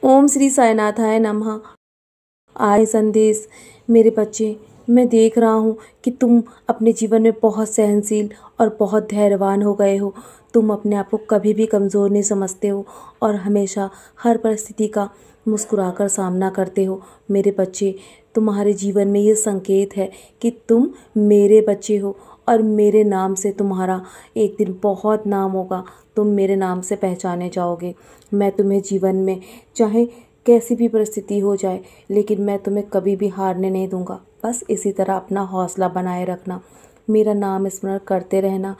ओम श्री साईनाथाय नमः। आए संदेश। मेरे बच्चे, मैं देख रहा हूँ कि तुम अपने जीवन में बहुत सहनशील और बहुत धैर्यवान हो गए हो। तुम अपने आप को कभी भी कमज़ोर नहीं समझते हो और हमेशा हर परिस्थिति का मुस्कुराकर सामना करते हो। मेरे बच्चे, तुम्हारे जीवन में ये संकेत है कि तुम मेरे बच्चे हो और मेरे नाम से तुम्हारा एक दिन बहुत नाम होगा। तुम मेरे नाम से पहचाने जाओगे। मैं तुम्हें जीवन में चाहे कैसी भी परिस्थिति हो जाए, लेकिन मैं तुम्हें कभी भी हारने नहीं दूंगा। बस इसी तरह अपना हौसला बनाए रखना, मेरा नाम स्मरण करते रहना।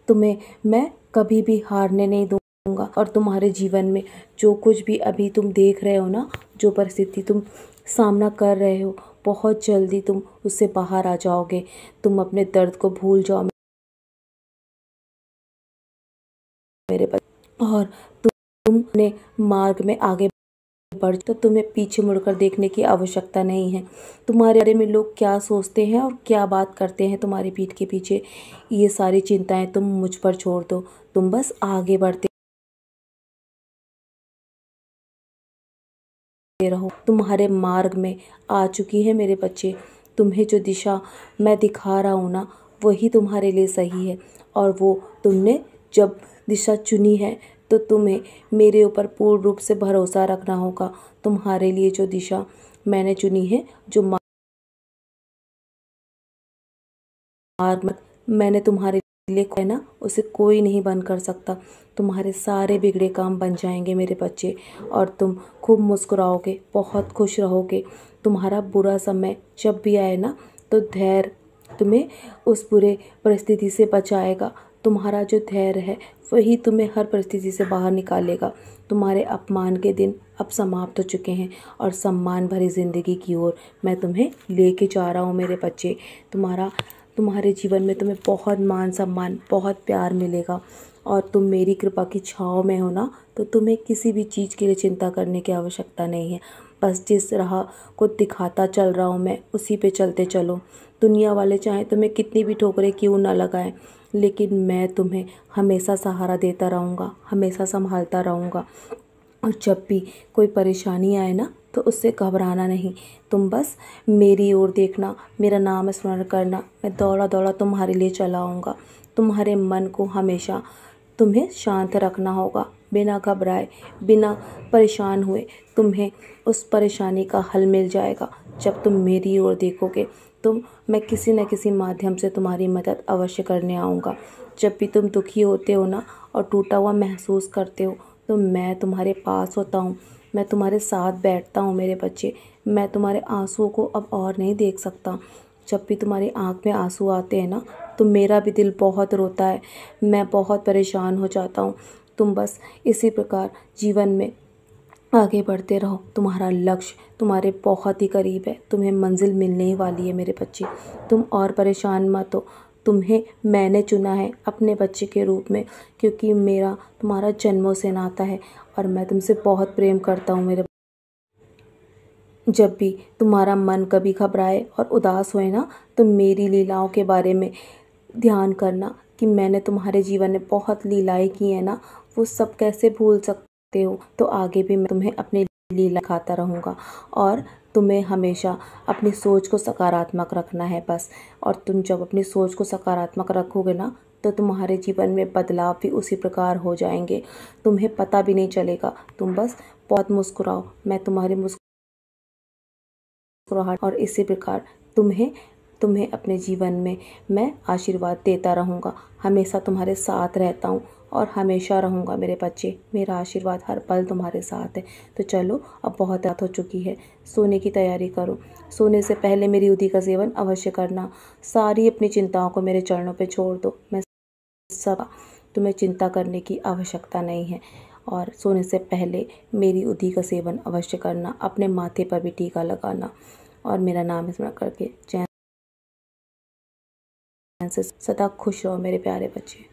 तुम्हें मैं कभी भी हारने नहीं दूंगा और तुम्हारे जीवन में जो कुछ भी अभी तुम देख रहे हो ना, जो परिस्थिति तुम सामना कर रहे हो, बहुत जल्दी तुम उससे बाहर आ जाओगे। तुम अपने दर्द को भूल जाओ मेरे बच्चे, और तुम अपने मार्ग में आगे बढ़, तो तुम्हें पीछे मुड़कर देखने की आवश्यकता नहीं है। तुम्हारे बारे में लोग क्या सोचते हैं और क्या बात करते हैं तुम्हारी पीठ के पीछे, ये सारी चिंताएं तुम मुझ पर छोड़ दो। तुम बस आगे बढ़ते रहो। तुम्हारे मार्ग में आ चुकी है मेरे बच्चे। तुम्हें जो दिशा मैं दिखा रहा हूँ ना, वही तुम्हारे लिए सही है। और वो तुमने जब दिशा चुनी है तो तुम्हें मेरे ऊपर पूर्ण रूप से भरोसा रखना होगा। तुम्हारे लिए जो दिशा मैंने चुनी है, जो मार्ग मैंने तुम्हारे लिए है ना, उसे कोई नहीं बंद कर सकता। तुम्हारे सारे बिगड़े काम बन जाएंगे मेरे बच्चे, और तुम खूब मुस्कुराओगे, बहुत खुश रहोगे। तुम्हारा बुरा समय जब भी आए ना, तो धैर्य तुम्हें उस बुरे परिस्थिति से बचाएगा। तुम्हारा जो धैर्य है वही तुम्हें हर परिस्थिति से बाहर निकालेगा। तुम्हारे अपमान के दिन अब समाप्त हो चुके हैं और सम्मान भरी ज़िंदगी की ओर मैं तुम्हें लेके जा रहा हूँ मेरे बच्चे। तुम्हारे जीवन में तुम्हें बहुत मान सम्मान, बहुत प्यार मिलेगा, और तुम मेरी कृपा की छाँव में हो ना, तो तुम्हें किसी भी चीज़ के लिए चिंता करने की आवश्यकता नहीं है। बस जिस राह को दिखाता चल रहा हूँ मैं, उसी पे चलते चलो। दुनिया वाले चाहे तुम्हें कितनी भी ठोकरें क्यों ना लगाएं, लेकिन मैं तुम्हें हमेशा सहारा देता रहूँगा, हमेशा संभालता रहूँगा। और जब भी कोई परेशानी आए ना, तो उससे घबराना नहीं। तुम बस मेरी ओर देखना, मेरा नाम स्मरण करना। मैं दौड़ा दौड़ा तुम्हारे लिए चला आऊँगा। तुम्हारे मन को हमेशा तुम्हें शांत रखना होगा, बिना घबराए, बिना परेशान हुए। तुम्हें उस परेशानी का हल मिल जाएगा जब तुम मेरी ओर देखोगे। मैं किसी न किसी माध्यम से तुम्हारी मदद अवश्य करने आऊँगा। जब भी तुम दुखी होते हो ना और टूटा हुआ महसूस करते हो, तो मैं तुम्हारे पास होता हूँ, मैं तुम्हारे साथ बैठता हूँ मेरे बच्चे। मैं तुम्हारे आंसुओं को अब और नहीं देख सकता। जब भी तुम्हारी आँख में आंसू आते हैं ना, तो मेरा भी दिल बहुत रोता है, मैं बहुत परेशान हो जाता हूँ। तुम बस इसी प्रकार जीवन में आगे बढ़ते रहो। तुम्हारा लक्ष्य तुम्हारे बहुत ही करीब है, तुम्हें मंजिल मिलने ही वाली है मेरे बच्चे। तुम और परेशान मत हो। तुम्हें मैंने चुना है अपने बच्चे के रूप में, क्योंकि मेरा तुम्हारा जन्मों से नाता है और मैं तुमसे बहुत प्रेम करता हूँ मेरे। जब भी तुम्हारा मन कभी घबराए और उदास होए ना, तो मेरी लीलाओं के बारे में ध्यान करना कि मैंने तुम्हारे जीवन में बहुत लीलाएं की है ना, वो सब कैसे भूल सकते हो। तो आगे भी मैं तुम्हें अपनी लीला खाता रहूँगा, और तुम्हें हमेशा अपनी सोच को सकारात्मक रखना है बस। और तुम जब अपनी सोच को सकारात्मक रखोगे ना, तो तुम्हारे जीवन में बदलाव भी उसी प्रकार हो जाएंगे, तुम्हें पता भी नहीं चलेगा। तुम बस बहुत मुस्कुराओ, मैं तुम्हारी मुस्कुराहट, और इसी प्रकार तुम्हें तुम्हें अपने जीवन में मैं आशीर्वाद देता रहूँगा, हमेशा तुम्हारे साथ रहता हूँ और हमेशा रहूँगा मेरे बच्चे। मेरा आशीर्वाद हर पल तुम्हारे साथ है। तो चलो, अब बहुत रात हो चुकी है, सोने की तैयारी करो। सोने से पहले मेरी उदी का सेवन अवश्य करना। सारी अपनी चिंताओं को मेरे चरणों पे छोड़ दो। मैं सब, तुम्हें चिंता करने की आवश्यकता नहीं है। और सोने से पहले मेरी उदी का सेवन अवश्य करना, अपने माथे पर भी टीका लगाना, और मेरा नाम स्मरण करके चैन से सदा खुश रहो मेरे प्यारे बच्चे।